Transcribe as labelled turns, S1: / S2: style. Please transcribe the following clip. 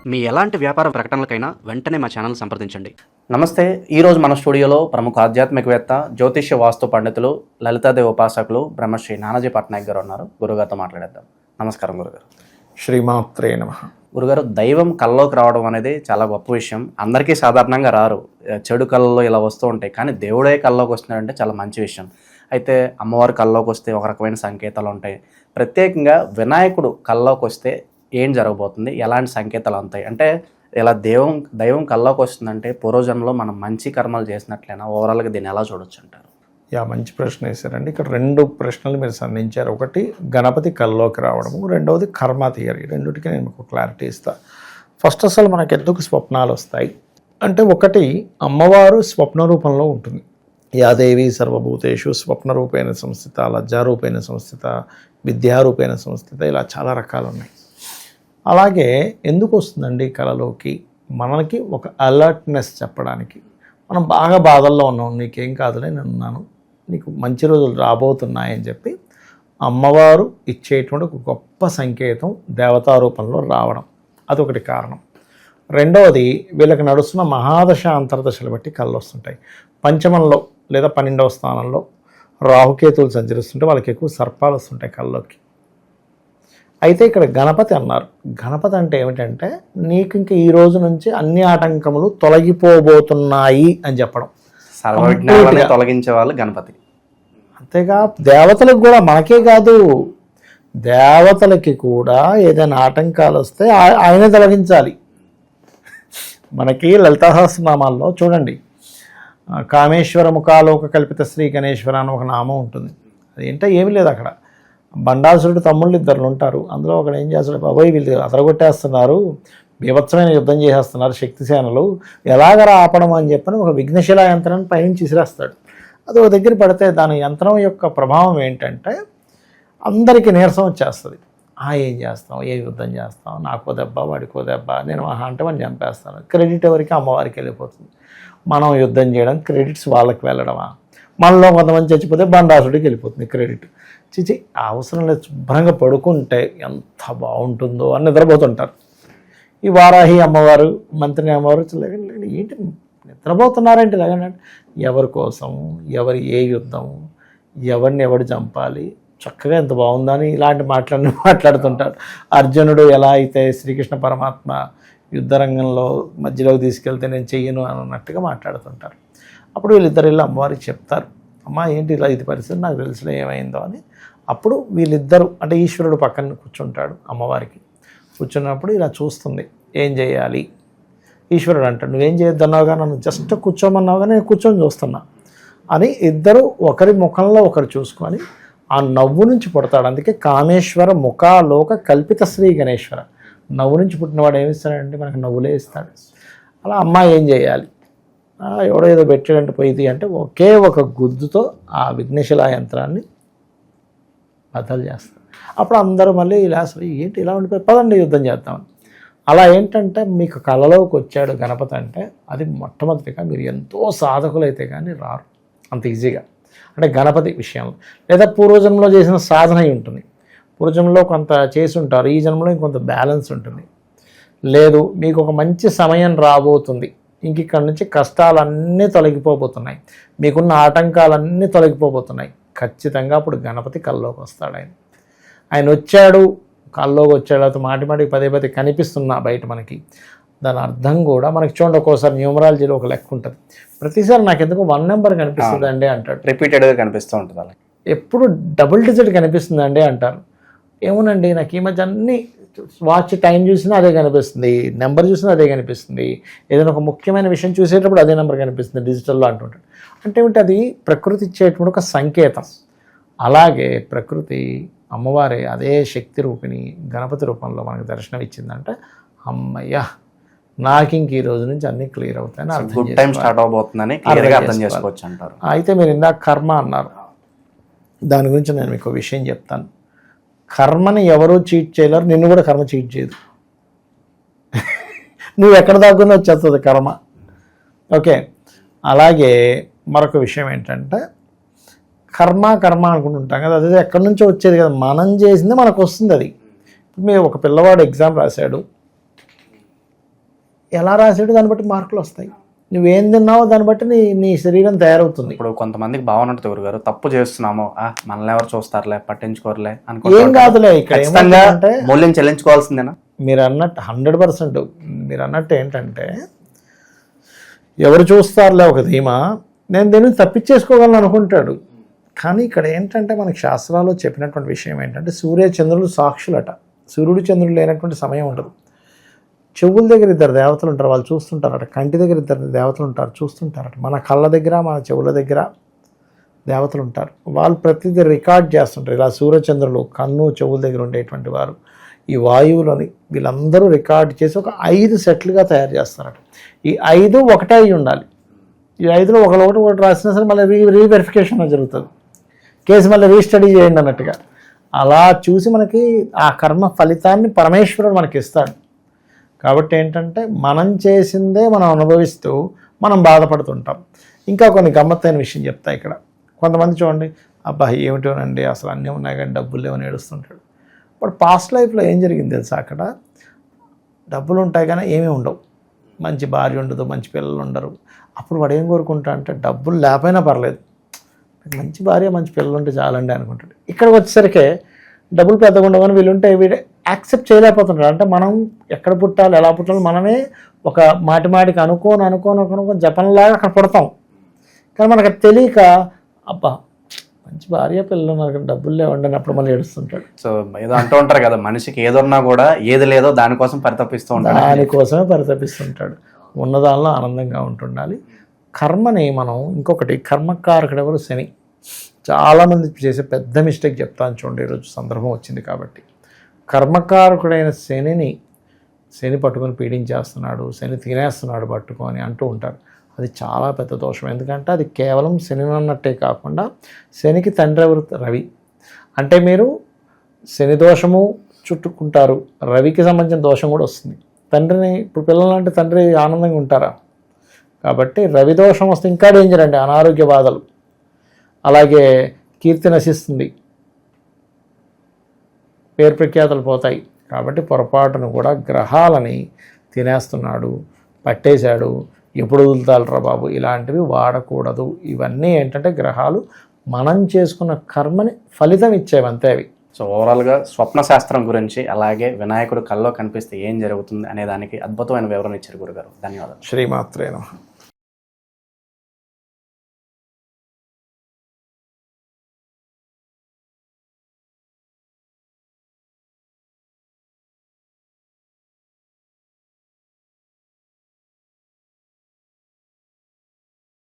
S1: మీ ఎలాంటి వ్యాపార ప్రకటనలకైనా వెంటనే మా ఛానల్ సంప్రదించండి.
S2: నమస్తే. ఈరోజు మన స్టూడియోలో ప్రముఖ ఆధ్యాత్మికవేత్త, జ్యోతిష్య వాస్తు పండితులు, లలితాదేవి ఉపాసకులు బ్రహ్మశ్రీ నానాజీ పట్నాయక్ గారు ఉన్నారు. గురుగారితో మాట్లాడేద్దాం. నమస్కారం గురుగారు.
S3: శ్రీమాత్రే నమః.
S2: గురుగారు, దైవం కల్లోకి రావడం అనేది చాలా గొప్ప విషయం. అందరికీ సాధారణంగా రారు, చెడు కళ్ళలో ఇలా వస్తూ ఉంటాయి. కానీ దేవుడే కల్లోకి వస్తున్నాడంటే చాలా మంచి విషయం. అయితే అమ్మవారు కల్లోకి వస్తే ఒక రకమైన సంకేతాలు ఉంటాయి. ప్రత్యేకంగా వినాయకుడు కల్లోకి వస్తే ఏం జరగబోతుంది, ఎలాంటి సంకేతాలు ఉంటాయి అంటే, ఇలా దైవం కల్లోకి వస్తుందంటే పూర్వజన్మలో మనం మంచి కర్మలు చేసినట్లయినా ఓవరాల్గా దీన్ని ఎలా చూడొచ్చు అంటారు?
S3: మంచి ప్రశ్న వేశారండి. ఇక్కడ రెండు ప్రశ్నలు మీరు సంధించారు. ఒకటి గణపతి కల్లోకి రావడము, రెండవది కర్మ థియరీ. రెండుటికి నేను మీకు క్లారిటీ ఇస్తాను. ఫస్ట్ అసలు మనకు ఎందుకు స్వప్నాలు వస్తాయి అంటే, ఒకటి అమ్మవారు స్వప్న రూపంలో ఉంటుంది. యాదేవి సర్వభూతేషు స్వప్నరూపేణ సంస్థిత, లజ్జారూపేణ సంస్థిత, విద్యారూపేణ సంస్థిత, ఇలా చాలా రకాలు ఉన్నాయి. అలాగే ఎందుకు వస్తుందండి కళలోకి? మనకి ఒక అలర్ట్నెస్ చెప్పడానికి. మనం బాగా బాధల్లో ఉన్నాం, నీకేం కాదులే, నేను ఉన్నాను, నీకు మంచి రోజులు రాబోతున్నాయని చెప్పి అమ్మవారు ఇచ్చేటువంటి ఒక గొప్ప సంకేతం దేవతా రూపంలో రావడం, అదొకటి కారణం. రెండవది, వీళ్ళకి నడుస్తున్న మహాదశ అంతర్దశలు బట్టి కళ్ళు వస్తుంటాయి. పంచమంలో లేదా 12వ స్థానంలో రాహుకేతువులు సంచరిస్తుంటే వాళ్ళకి ఎక్కువ సర్పాలు వస్తుంటాయి కళ్ళలోకి. అయితే ఇక్కడ గణపతి అన్నారు. గణపతి అంటే ఏమిటంటే, నీకు ఇంక ఈ రోజు నుంచి అన్ని ఆటంకములు తొలగిపోబోతున్నాయి అని చెప్పడం.
S2: సర్వజ్ఞానాన్ని తొలగించే వాళ్ళు గణపతి.
S3: అంతేగా దేవతలకు కూడా, మనకే కాదు దేవతలకి కూడా ఏదైనా ఆటంకాలు వస్తే ఆయనే తొలగించాలి. మనకి లలితా సహస్రనామాల్లో చూడండి, కామేశ్వర ముఖాలోక కల్పిత శ్రీ గణేశ్వర అని ఒక నామం ఉంటుంది. అదేంటో ఏమీ లేదు. అక్కడ బండాసురుడు తమ్ముళ్ళు ఇద్దరు ఉంటారు. అందులో ఒకడు ఏం చేస్తాడు, బాబోయ్ వీళ్ళు అదరగొట్టేస్తున్నారు, బీభత్సమైన యుద్ధం చేసేస్తున్నారు శక్తిసేనలు, ఎలాగరా ఆపడం అని చెప్పని ఒక విఘ్నశిలా యంత్రాన్ని పైనుంచి విసిరేస్తాడు. అది ఒక దగ్గర పడితే దాని యంత్రం యొక్క ప్రభావం ఏంటంటే అందరికీ నీరసం వచ్చేస్తుంది. ఏం చేస్తాం, ఏ యుద్ధం చేస్తాం, నాకో దెబ్బ వాడికో దెబ్బ, నేను అంటే మనం చంపేస్తాను. క్రెడిట్ ఎవరికి? అమ్మవారికి వెళ్ళిపోతుంది. మనం యుద్ధం చేయడం, క్రెడిట్స్ వాళ్ళకి వెళ్ళడమా? మనలో కొంతమంది చచ్చిపోతే బండాసుడికి వెళ్ళిపోతుంది క్రెడిట్. చిచి అవసరం లేదు, శుభ్రంగా పడుకుంటే ఎంత బాగుంటుందో అని నిద్రపోతుంటారు. ఈ వారాహి అమ్మవారు, మంత్రిని అమ్మవారు ఏంటి నిద్రపోతున్నారేంటి లేదంటే, ఎవరి కోసం, ఏ యుద్ధం, ఎవరిని ఎవడు చంపాలి, చక్కగా ఎంత బాగుందా అని ఇలాంటి మాటలన్నీ మాట్లాడుతుంటారు. అర్జునుడు ఎలా అయితే శ్రీకృష్ణ పరమాత్మ యుద్ధరంగంలో మధ్యలోకి తీసుకెళ్తే నేను చెయ్యను అన్నట్టుగా మాట్లాడుతుంటారు. అప్పుడు వీళ్ళిద్దరు వెళ్ళి అమ్మవారికి చెప్తారు, అమ్మ ఏంటి ఇలా ఇది పరిస్థితి, నాకు తెలుసులే ఏమైందో అని. అప్పుడు వీళ్ళిద్దరూ అంటే ఈశ్వరుడు పక్కన కూర్చుంటాడు, అమ్మవారికి కూర్చున్నప్పుడు ఇలా చూస్తుంది, ఏం చేయాలి. ఈశ్వరుడు అంటాడు, నువ్వేం చేయొద్దన్నావుగా, నన్ను జస్ట్ కూర్చోమన్నావుగా, నేను కూర్చొని చూస్తున్నా అని. ఇద్దరు ఒకరి ముఖంలో ఒకరు చూసుకొని ఆ నవ్వు నుంచి పుడతాడు. అందుకే కామేశ్వర ముఖాలోక కల్పిత శ్రీ గణేశ్వర. నవ్వు నుంచి పుట్టినవాడు ఏమి ఇస్తాడంటే మనకు నవ్వులే ఇస్తాడు. అలా అమ్మ ఏం చేయాలి, ఎవడో ఏదో పెట్టాడంటే పోయింది అంటే ఒకే ఒక గుద్దుతో ఆ విఘ్నశిలా యంత్రాన్ని బద్దలు చేస్తారు. అప్పుడు అందరూ మళ్ళీ ఇలా అసలు ఏంటి ఇలా ఉండిపోయి, పదండి యుద్ధం చేద్దామని. అలా ఏంటంటే మీకు కళలోకి వచ్చాడు గణపతి అంటే అది మొట్టమొదటిగా మీరు ఎంతో సాధకులైతే కానీ రారు అంత ఈజీగా. అంటే గణపతి విషయంలో లేదా పూర్వజన్మలో చేసిన సాధన అయి ఉంటుంది, పూర్వజన్మలో కొంత చేసి ఉంటారు, ఈ జన్మలో ఇంకొంత బ్యాలెన్స్ ఉంటుంది. లేదు మీకు ఒక మంచి సమయం రాబోతుంది, ఇంక ఇక్కడ నుంచి కష్టాలన్నీ తొలగిపోబోతున్నాయి, మీకున్న ఆటంకాలన్నీ తొలగిపోబోతున్నాయి, ఖచ్చితంగా అప్పుడు గణపతి కల్లోకి వస్తాడు. ఆయన వచ్చాడు, కల్లోకి వచ్చాడు, అది మాటి పదే కనిపిస్తున్నా బయట మనకి. దాని అర్థం కూడా మనకి చూడండి, ఒక్కోసారి న్యూమరాలజీలో ఒక లెక్క ఉంటుంది, ప్రతిసారి నాకు ఎందుకు 1 నెంబర్ కనిపిస్తుంది అండి అంటాడు,
S2: రిపీటెడ్గా కనిపిస్తూ ఉంటుంది. అలా ఎప్పుడు
S3: డబుల్ డిజిట్ కనిపిస్తుంది అండి అంటారు. ఏమోనండి నాకు ఈ మధ్య అన్ని వాచ్ టైం చూసినా అదే కనిపిస్తుంది, నెంబర్ చూసినా అదే కనిపిస్తుంది, ఏదైనా ఒక ముఖ్యమైన విషయం చూసేటప్పుడు అదే నెంబర్ కనిపిస్తుంది డిజిటల్లో అంటుంటాడు. అంటే ఏమిటి, అది ప్రకృతి ఇచ్చేటువంటి ఒక సంకేతం. అలాగే ప్రకృతి అమ్మవారి అదే శక్తి రూపిణి గణపతి రూపంలో మనకు దర్శనం ఇచ్చిందంటే, అమ్మయ్య నాకు ఇంక ఈ రోజు నుంచి అన్నీ క్లియర్ అవుతాయని
S2: గుడ్ టైం స్టార్ట్ అవబోతుందని అర్థం చేసుకోవచ్చు అంటారు.
S3: అయితే మీరు ఇందాక కర్మ అన్నారు, దాని గురించి నేను మీకు విషయం చెప్తాను. కర్మని ఎవరూ చీట్ చేయలేరు, నిన్ను కూడా కర్మ చీట్ చేయదు. నువ్వు ఎక్కడ దాక్కున్నా వచ్చేస్తుంది కర్మ. ఓకే, అలాగే మరొక విషయం ఏంటంటే, కర్మ అనుకుంటుంటాం కదా, అదే ఎక్కడి నుంచో వచ్చేది కదా, మనం చేసింది మనకు వస్తుంది. అది మీరు ఒక పిల్లవాడు ఎగ్జామ్ రాశాడు, ఎలా రాసాడో దాన్ని బట్టి మార్కులు వస్తాయి. నువ్వేం తిన్నావో దాన్ని బట్టి నీ శరీరం తయారవుతుంది.
S2: ఇప్పుడు కొంతమందికి భావన ఉంటుంది గురుగారు, తప్పు చేస్తున్నాము, మనల్ని ఎవరు చూస్తారులే, పట్టించుకోరులే
S3: ఏం కాదులే. ఇక్కడ
S2: ఖచ్చితంగా మూల్యం చెల్లించుకోవాల్సిందేనా?
S3: మీరు అన్నట్టు 100% మీరు అన్నట్టు ఏంటంటే ఎవరు చూస్తారులే ఒక ధీమా, నేను దీన్ని తప్పించేసుకోగలను అనుకుంటాడు. కానీ ఇక్కడ ఏంటంటే మనకి శాస్త్రాల్లో చెప్పినటువంటి విషయం ఏంటంటే సూర్య చంద్రులు సాక్షులట. సూర్యుడు చంద్రుడు లేనటువంటి సమయం ఉండదు. చెవుల దగ్గర 2 దేవతలు ఉంటారు, వాళ్ళు చూస్తుంటారట. కంటి దగ్గర 2 దేవతలు ఉంటారు, చూస్తుంటారట. మన కళ్ళ దగ్గర మన చెవుల దగ్గర దేవతలు ఉంటారు, వాళ్ళు ప్రతిదీ రికార్డ్ చేస్తుంటారు. ఇలా సూర్యచంద్రులు కన్ను చెవుల దగ్గర ఉండేటువంటి వారు ఈ వాయువులని వీళ్ళందరూ రికార్డ్ చేసి ఒక 5 సెట్లుగా తయారు చేస్తారట. ఈ 5 ఒకటే అయి ఉండాలి. ఈ 5లో ఒకటి రాసినా సరే మళ్ళీ రీవెరిఫికేషన్ జరుగుతుంది. కేసు మళ్ళీ రీస్టడీ చేయండి అన్నట్టుగా. అలా చూసి మనకి ఆ కర్మ ఫలితాన్ని పరమేశ్వరుడు మనకి ఇస్తాడు. కాబట్టి ఏంటంటే మనం చేసిందే మనం అనుభవిస్తూ మనం బాధపడుతుంటాం. ఇంకా కొన్ని గమ్మత్తైన విషయం చెప్తా ఇక్కడ. కొంతమంది చూడండి, అబ్బా ఏమిటోనండి అసలు అన్నీ ఉన్నాయి కానీ డబ్బులు లేవని ఏడుస్తుంటాడు. బట్ పాస్ట్ లైఫ్లో ఏం జరిగింది తెలుసా, అక్కడ డబ్బులు ఉంటాయి కానీ ఏమీ ఉండవు, మంచి భార్య ఉండదు, మంచి పిల్లలు ఉండరు. అప్పుడు వాడు ఏం కోరుకుంటా అంటే డబ్బులు లేకపోయినా పర్లేదు, మంచి భార్య మంచి పిల్లలు ఉంటే చాలండి అనుకుంటాడు. ఇక్కడికి వచ్చేసరికి డబ్బులు పెద్దగా ఉండవని వీళ్ళుంటే వీడు యాక్సెప్ట్ చేయలేకపోతుంటాడు. అంటే మనం ఎక్కడ పుట్టాలి ఎలా పుట్టాలి మనమే ఒక మాటికి అనుకోని జపంలాగా అక్కడ పుడతాం. కానీ మనకు తెలియక అబ్బా మంచి భార్య పిల్లలు మనకు డబ్బులు లేవండి అప్పుడు మనం ఏడుస్తుంటాడు.
S2: సో ఏదో అంటూ ఉంటారు కదా, మనిషికి ఏదన్నా కూడా ఏది లేదో దానికోసం పరితపిస్తూ ఉంటాడు.
S3: దానికోసమే పరితపిస్తుంటాడు. ఉన్నదానిలో ఆనందంగా ఉంటుండాలి. కర్మని మనం ఇంకొకటి, కర్మకారకుడు ఎవరు? శని. చాలామంది చేసే పెద్ద మిస్టేక్ చెప్తాను చూడండి, ఈరోజు సందర్భం వచ్చింది కాబట్టి. కర్మకారకుడైన శని పట్టుకొని పీడించేస్తున్నాడు, శని తినేస్తున్నాడు పట్టుకొని అంటూ ఉంటారు. అది చాలా పెద్ద దోషం. ఎందుకంటే అది కేవలం శని అన్నట్టే కాకుండా శనికి తండ్రి ఎవరు? రవి. అంటే మీరు శని దోషము చుట్టుకుంటారు, రవికి సంబంధించిన దోషం కూడా వస్తుంది. తండ్రిని ఇప్పుడు పిల్లలంటే తండ్రి ఆనందంగా ఉంటారా? కాబట్టి రవి దోషం వస్తే ఇంకా డేంజర్ అండి, అనారోగ్య బాధలు. అలాగే కీర్తి నశిస్తుంది, పేరు ప్రఖ్యాతలు పోతాయి. కాబట్టి పొరపాటును కూడా గ్రహాలని తినేస్తున్నాడు, పట్టేశాడు, ఎప్పుడు వదులుతారా బాబు, ఇలాంటివి వాడకూడదు. ఇవన్నీ ఏంటంటే గ్రహాలు మనం చేసుకున్న కర్మని ఫలితం ఇచ్చేవి అంతే అవి.
S2: సో ఓవరాల్గా స్వప్న శాస్త్రం గురించి, అలాగే వినాయకుడు కల్లో కనిపిస్తే ఏం జరుగుతుంది అనే దానికి అద్భుతమైన వివరణ ఇచ్చారు గురుగారు. ధన్యవాదాలు.
S3: శ్రీమాత్రే నమః.